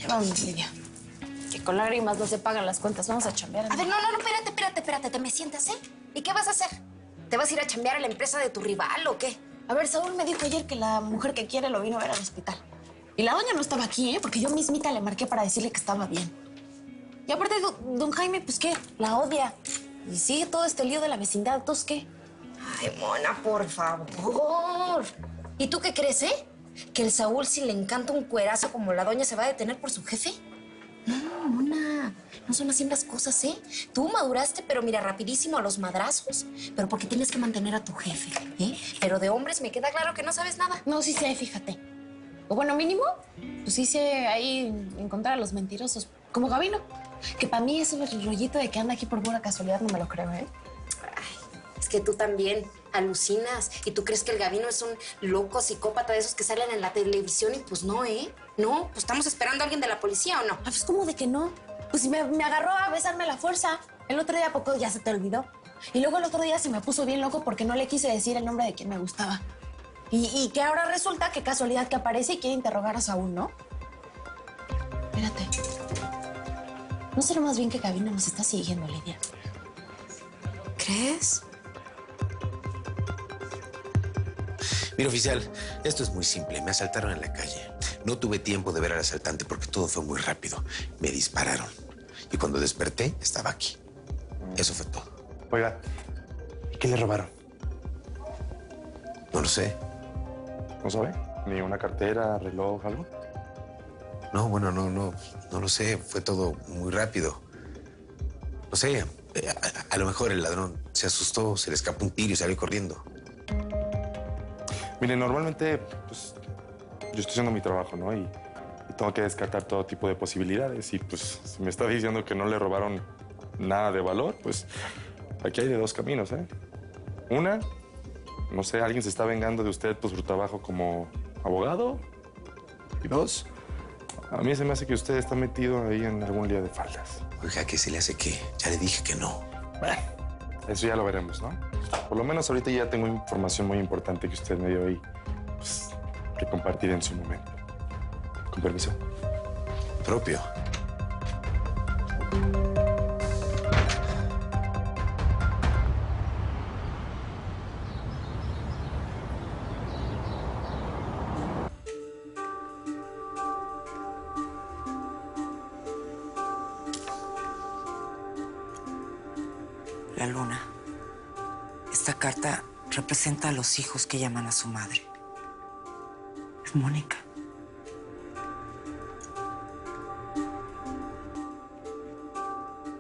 Vamos, Lidia. Que con lágrimas no se pagan las cuentas. Vamos a chambear. A ver, no, espérate. ¿Te me sientas, ¿Y qué vas a hacer? ¿Te vas a ir a chambear a la empresa de tu rival o qué? A ver, Saúl me dijo ayer que la mujer que quiere lo vino a ver al hospital. Y la doña no estaba aquí, porque yo mismita le marqué para decirle que estaba bien. Y aparte, don Jaime, pues, ¿qué? La odia. Y sigue todo este lío de la vecindad. ¿Entonces qué? Ay, Mona, por favor. ¿Y tú qué crees, ¿Que el Saúl, si le encanta un cuerazo como la doña, se va a detener por su jefe? No, Mona, no son así las cosas, Tú maduraste, pero mira, rapidísimo a los madrazos. Pero porque tienes que mantener a tu jefe, Pero de hombres me queda claro que no sabes nada. No, sí sé, fíjate. O bueno, mínimo, pues sí sé ahí encontrar a los mentirosos. Como Gabino. Que para mí ese rollito de que anda aquí por pura casualidad no me lo creo, Ay, es que tú también alucinas. Y tú crees que el Gabino es un loco psicópata de esos que salen en la televisión y pues no, No, pues estamos esperando a alguien de la policía, ¿o no? Ah, pues, ¿cómo de que no? Pues me agarró a besarme a la fuerza. El otro día, ¿a poco ya se te olvidó? Y luego el otro día se me puso bien loco porque no le quise decir el nombre de quien me gustaba. Y que ahora resulta que casualidad que aparece y quiere interrogar a Saúl, ¿no? Espérate. ¿No será más bien que Gabino nos está siguiendo, Lidia? ¿Crees? Mira, oficial, esto es muy simple. Me asaltaron en la calle. No tuve tiempo de ver al asaltante porque todo fue muy rápido. Me dispararon. Y cuando desperté, estaba aquí. Eso fue todo. Oiga, ¿y qué le robaron? No lo sé. ¿No sabe? ¿Ni una cartera, reloj, algo? No, bueno, no lo sé. Fue todo muy rápido. No sé, a lo mejor el ladrón se asustó, se le escapó un tiro y salió corriendo. Mire, normalmente, pues, yo estoy haciendo mi trabajo, ¿no? Y tengo que descartar todo tipo de posibilidades. Y, pues, si me está diciendo que no le robaron nada de valor, pues, aquí hay de dos caminos, Una, no sé, alguien se está vengando de usted por su trabajo como abogado. Y dos, a mí se me hace que usted está metido ahí en algún lío de faldas. Oiga, ¿qué se le hace qué? Ya le dije que no. Bueno, eso ya lo veremos, ¿no? Por lo menos ahorita ya tengo información muy importante que usted me dio y pues, que compartir en su momento. Con permiso. Propio. La luna. Esta carta representa a los hijos que llaman a su madre. Es Mónica.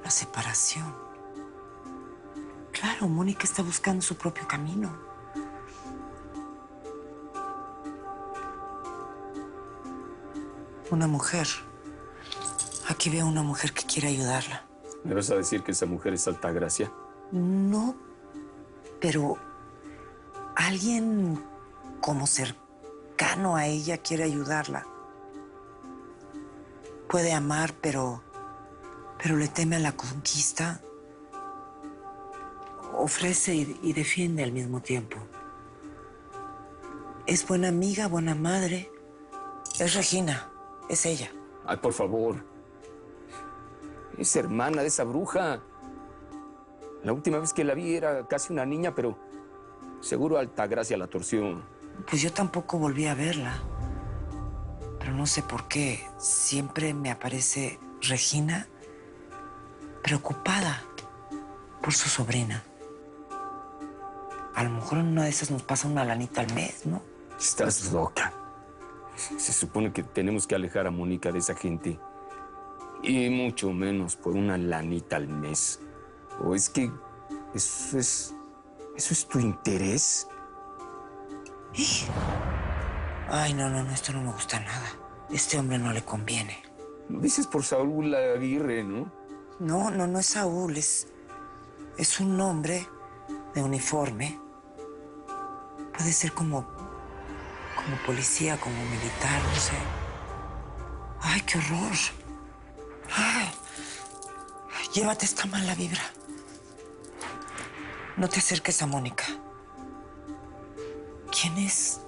La separación. Claro, Mónica está buscando su propio camino. Una mujer. Aquí veo una mujer que quiere ayudarla. ¿Me vas a decir que esa mujer es Altagracia? No, pero alguien como cercano a ella quiere ayudarla. Puede amar, pero le teme a la conquista. Ofrece y defiende al mismo tiempo. Es buena amiga, buena madre. Es Regina, es ella. Ay, por favor. Es hermana de esa bruja. La última vez que la vi era casi una niña, pero seguro Altagracia la torció. Pues yo tampoco volví a verla. Pero no sé por qué. Siempre me aparece Regina preocupada por su sobrina. A lo mejor en una de esas nos pasa una lanita al mes, ¿no? Estás loca. Se supone que tenemos que alejar a Mónica de esa gente. Y mucho menos por una lanita al mes. ¿O es que eso es tu interés? Ay, no, esto no me gusta nada. Este hombre no le conviene. Lo dices por Saúl Aguirre, ¿no? No es Saúl, es un hombre de uniforme. Puede ser como policía, como militar, no sé. Ay, qué horror. Ay, llévate esta mala vibra. No te acerques a Mónica. ¿Quién es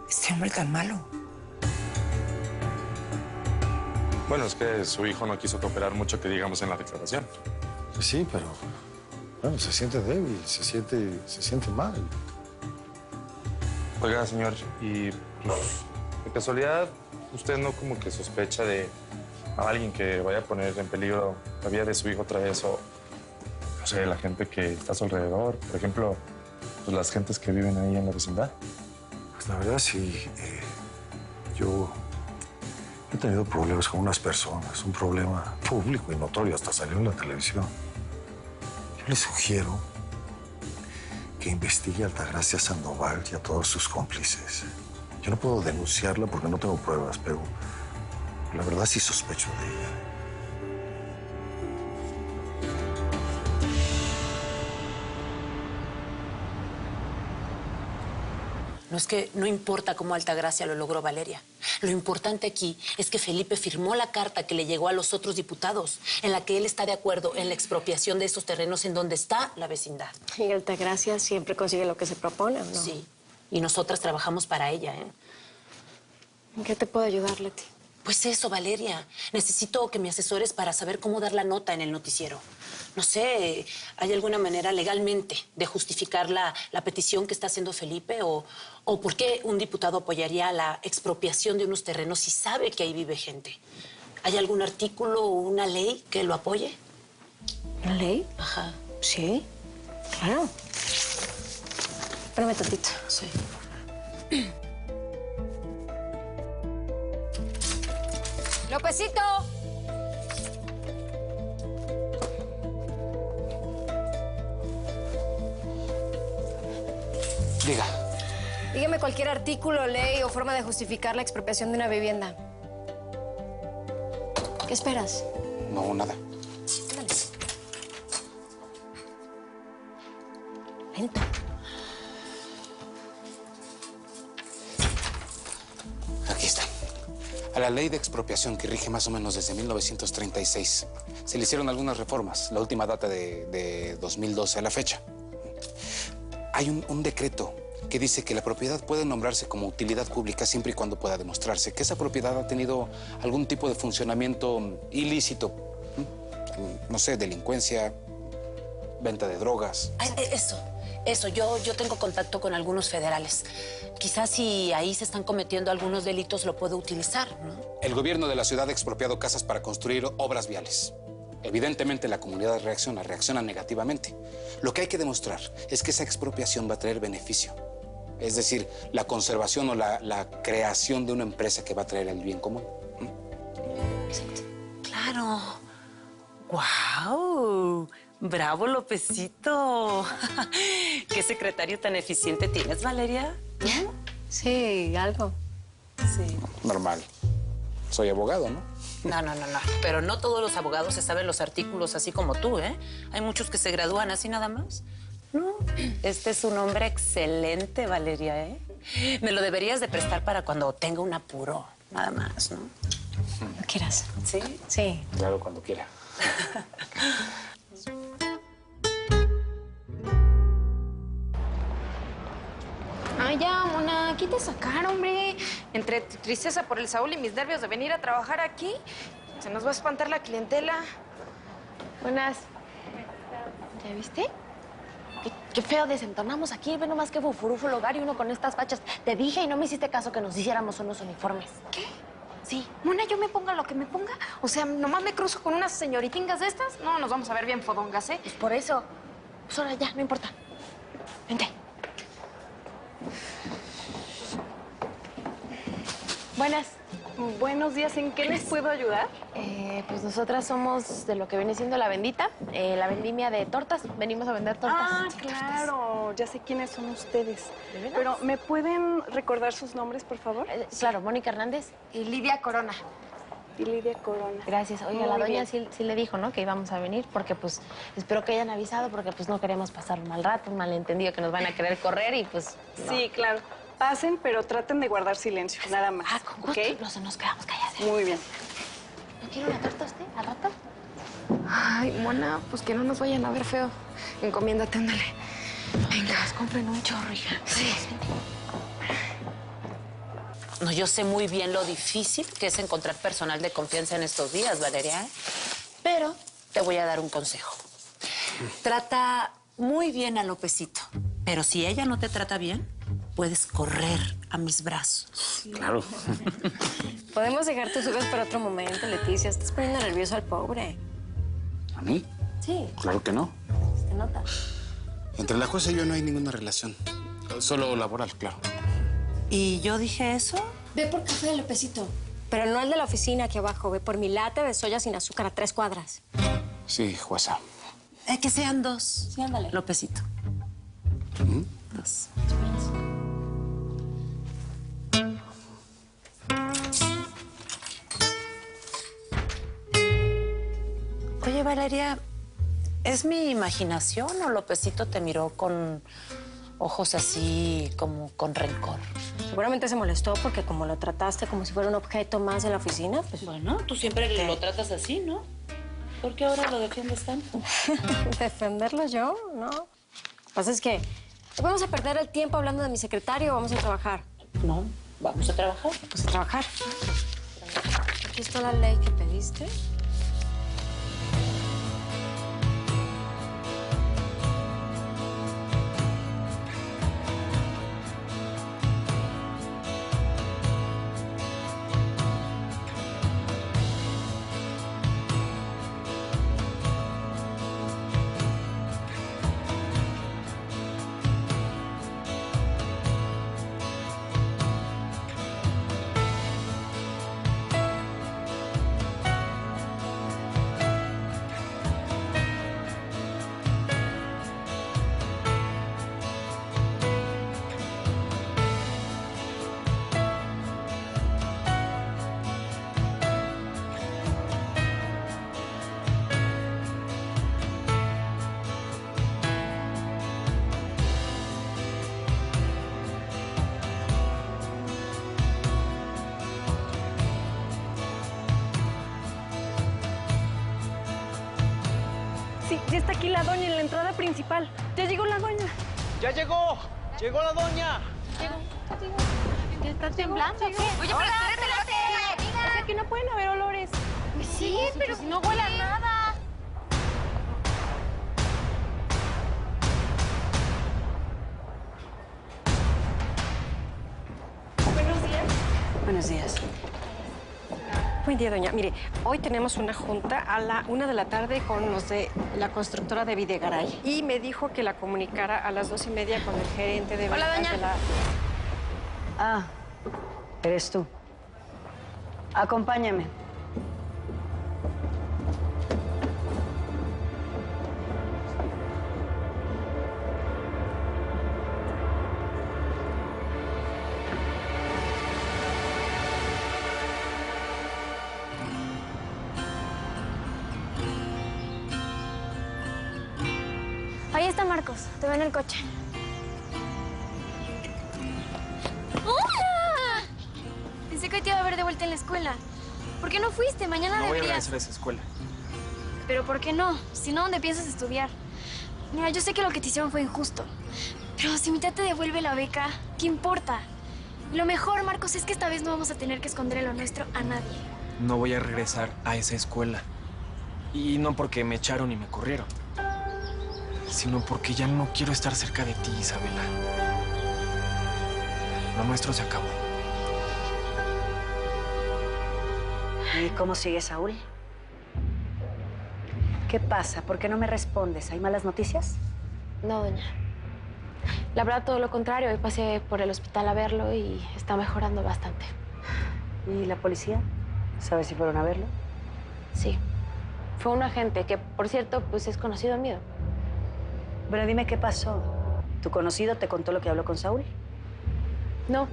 este hombre tan malo? Bueno, es que su hijo no quiso cooperar mucho, que digamos, en la declaración. Pues sí, pero bueno, se siente débil, se siente mal. Oiga, señor, y pues, de casualidad, ¿usted no como que sospecha de alguien que vaya a poner en peligro la vida de su hijo otra vez o, no sé, la gente que está a su alrededor? Por ejemplo, pues las gentes que viven ahí en la vecindad. Pues la verdad sí, yo he tenido problemas con unas personas, un problema público y notorio, hasta salió en la televisión. Yo le sugiero que investigue a Altagracia Sandoval y a todos sus cómplices. Yo no puedo denunciarla porque no tengo pruebas, pero la verdad sí sospecho de ella. No es que no importa cómo Altagracia lo logró, Valeria. Lo importante aquí es que Felipe firmó la carta que le llegó a los otros diputados, en la que él está de acuerdo en la expropiación de estos terrenos en donde está la vecindad. Y Altagracia siempre consigue lo que se propone, ¿no? Sí, y nosotras trabajamos para ella, ¿eh? ¿En qué te puedo ayudar, Leti? Pues eso, Valeria. Necesito que me asesores para saber cómo dar la nota en el noticiero. No sé, ¿hay alguna manera legalmente de justificar la petición que está haciendo Felipe? ¿O por qué un diputado apoyaría la expropiación de unos terrenos si sabe que ahí vive gente? ¿Hay algún artículo o una ley que lo apoye? ¿Una ley? Ajá. Sí, claro. Espérame tantito. Sí. ¡Lópezito! Diga. Dígame cualquier artículo, ley o forma de justificar la expropiación de una vivienda. ¿Qué esperas? No, nada. Ándale. Lento. Aquí está. A la ley de expropiación que rige más o menos desde 1936 se le hicieron algunas reformas. La última data de 2012 a la fecha. Hay un decreto que dice que la propiedad puede nombrarse como utilidad pública siempre y cuando pueda demostrarse que esa propiedad ha tenido algún tipo de funcionamiento ilícito. No sé, delincuencia, venta de drogas. Ay, eso. Yo tengo contacto con algunos federales. Quizás si ahí se están cometiendo algunos delitos lo puedo utilizar, ¿no? El gobierno de la ciudad ha expropiado casas para construir obras viales. Evidentemente la comunidad reacciona negativamente. Lo que hay que demostrar es que esa expropiación va a traer beneficio. Es decir, la conservación o la creación de una empresa que va a traer el bien común. Exacto. Claro. ¡Guau! ¡Bravo, Lópezito! ¿Qué secretario tan eficiente tienes, Valeria? Sí, algo. Sí. Normal. Soy abogado, ¿no? No. Pero no todos los abogados se saben los artículos así como tú, ¿eh? Hay muchos que se gradúan así nada más. No, este es un hombre excelente, Valeria, ¿eh? Me lo deberías de prestar para cuando tenga un apuro, nada más, ¿no? ¿No quieras? ¿Sí? Sí. Claro, cuando quiera. Ay, ya, Mona, aquí te sacaron, hombre. Entre tu tristeza por el Saúl y mis nervios de venir a trabajar aquí, se nos va a espantar la clientela. Buenas. ¿Ya viste? Qué feo desentonamos aquí. Ve nomás qué fufurufo el hogar y uno con estas fachas. Te dije y no me hiciste caso que nos hiciéramos unos uniformes. ¿Qué? Sí. Mona, yo me ponga lo que me ponga. O sea, nomás me cruzo con unas señoritingas de estas. No, nos vamos a ver bien fodongas, ¿eh? Pues por eso. Pues ahora ya, no importa. Vente. Buenas. Buenos días, ¿en qué les puedo ayudar? Pues nosotras somos de lo que viene siendo la vendita, la vendimia de tortas. Venimos a vender tortas. Ah, claro, ya sé quiénes son ustedes. ¿De veras? Pero, ¿me pueden recordar sus nombres, por favor? Claro, Mónica Hernández y Lidia Corona. Y Lidia Corona. Gracias. Oiga, Muy la doña bien. sí le dijo, ¿no? Que íbamos a venir porque, pues, espero que hayan avisado porque, pues, no queremos pasar un mal rato, un malentendido que nos van a querer correr y, pues, no. Sí, claro. Pasen, pero traten de guardar silencio, nada más. Ah, con gusto. ¿Ok? Nos quedamos calladas. Muy bien. ¿No quiere una torta usted al rato? Ay, Mona, pues que no nos vayan a ver feo. Encomiéndate, ándale. Venga, nos compren un chorro, hija. Sí. No, yo sé muy bien lo difícil que es encontrar personal de confianza en estos días, Valeria, ¿eh? Pero te voy a dar un consejo. Trata muy bien a Lópezito, pero si ella no te trata bien, puedes correr a mis brazos. Claro. Podemos dejar tus dudas para otro momento, Leticia. Estás poniendo nervioso al pobre. ¿A mí? Sí, Claro que no. se nota. Entre la jueza y yo no hay ninguna relación. Solo laboral, claro. ¿Y yo dije eso? Ve por café de Lópezito. Pero no el de la oficina aquí abajo. Ve por mi latte de soya sin azúcar a 3 cuadras. Sí, jueza. Que sean 2. Sí, ándale. Lópezito. 2. Oye, Valeria, ¿es mi imaginación o Lópezito te miró con ojos así como con rencor? Seguramente se molestó porque como lo trataste como si fuera un objeto más de la oficina, pues... Bueno, tú siempre lo tratas así, ¿no? ¿Por qué ahora lo defiendes tanto? ¿Defenderlo yo? No. Lo que pasa es que vamos a perder el tiempo hablando de mi secretario o vamos a trabajar. No, vamos a trabajar. Pues a trabajar. Aquí está la ley que pediste. Sí, ya está aquí la doña en la entrada principal. Ya llegó la doña. ¡Ya llegó! ¡Llegó la doña! ¿Ya está temblando? Oye, pero espérate, O sea, que no pueden haber olores. Pues sí, pero si no huele a nada. Buenos días. Buen día, doña. Mire, hoy tenemos una junta a la 1 de la tarde con los de la constructora de Videgaray. Y me dijo que la comunicara a las 2:30 con el gerente de Hola, ventas doña. de la... Ah, eres tú. Acompáñame. Ahí está Marcos. Te veo en el coche. ¡Hola! Pensé que te iba a ver de vuelta en la escuela. ¿Por qué no fuiste? Mañana No voy a deberías. regresar a esa escuela. ¿Pero por qué no? Si no, ¿dónde piensas estudiar? Mira, yo sé que lo que te hicieron fue injusto. Pero si mi tía te devuelve la beca, ¿qué importa? Y lo mejor, Marcos, es que esta vez no vamos a tener que esconder lo nuestro a nadie. No voy a regresar a esa escuela. Y no porque me echaron y me corrieron, sino porque ya no quiero estar cerca de ti, Isabela. Lo nuestro se acabó. ¿Y cómo sigue Saúl? ¿Qué pasa? ¿Por qué no me respondes? ¿Hay malas noticias? No, doña. La verdad, todo lo contrario. Hoy pasé por el hospital a verlo y está mejorando bastante. ¿Y la policía? ¿Sabes si fueron a verlo? Sí. Fue un agente que, por cierto, pues es conocido mío. Bueno, dime qué pasó. ¿Tu conocido te contó lo que habló con Saúl? No.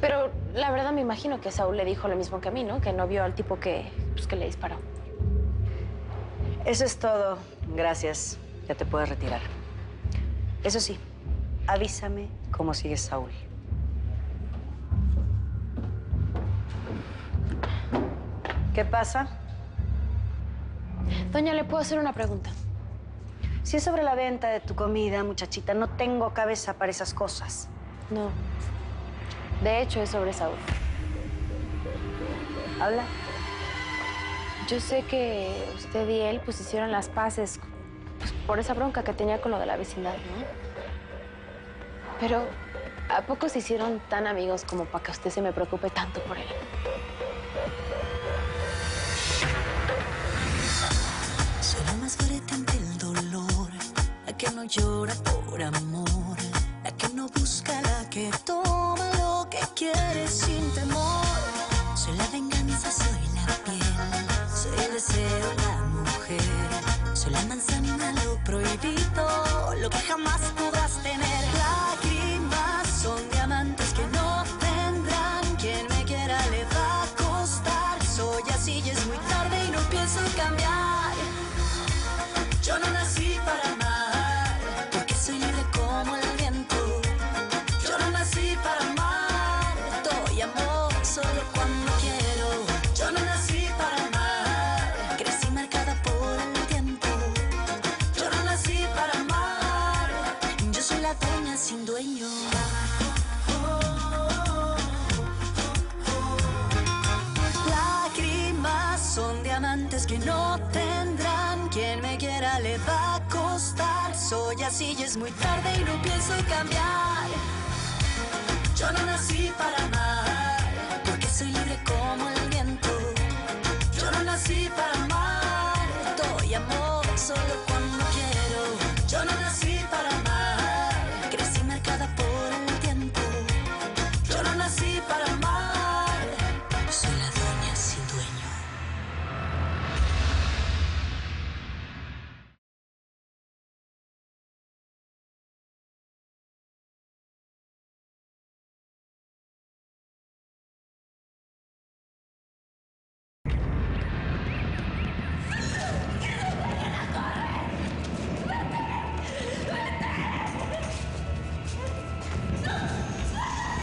Pero la verdad me imagino que Saúl le dijo lo mismo que a mí, ¿no? Que no vio al tipo que le disparó. Eso es todo. Gracias. Ya te puedes retirar. Eso sí, avísame cómo sigue Saúl. ¿Qué pasa? Doña, ¿le puedo hacer una pregunta? Si es sobre la venta de tu comida, muchachita, no tengo cabeza para esas cosas. No. De hecho, es sobre Saúl. Habla. Yo sé que usted y él pues hicieron las paces pues, por esa bronca que tenía con lo de la vecindad, ¿no? Pero, ¿a poco se hicieron tan amigos como para que usted se me preocupe tanto por él? Soy la más fuerte ante el dolor, la que no llora por amor, la que no busca, la que toma lo que quiere sin temor. Soy la venganza, soy la piel, soy el deseo, la mujer, soy la manzana, lo prohibido, lo que jamás podrás tener. Lágrimas son diamantes que no tendrán, quien me quiera le va a costar. Soy así y es muy tarde y no pienso cambiar. Yo no nací para amar, porque soy libre como el viento. Yo no nací para amar, doy amor solo cuando quiero. Yo no nací para amar, crecí marcada por el tiempo. Yo no nací para amar, yo soy la dueña sin dueño. Lágrimas son diamantes que no tendrán, quien me quiera le va a costar. Soy así y es muy tarde y no pienso cambiar. Yo no nací para amar.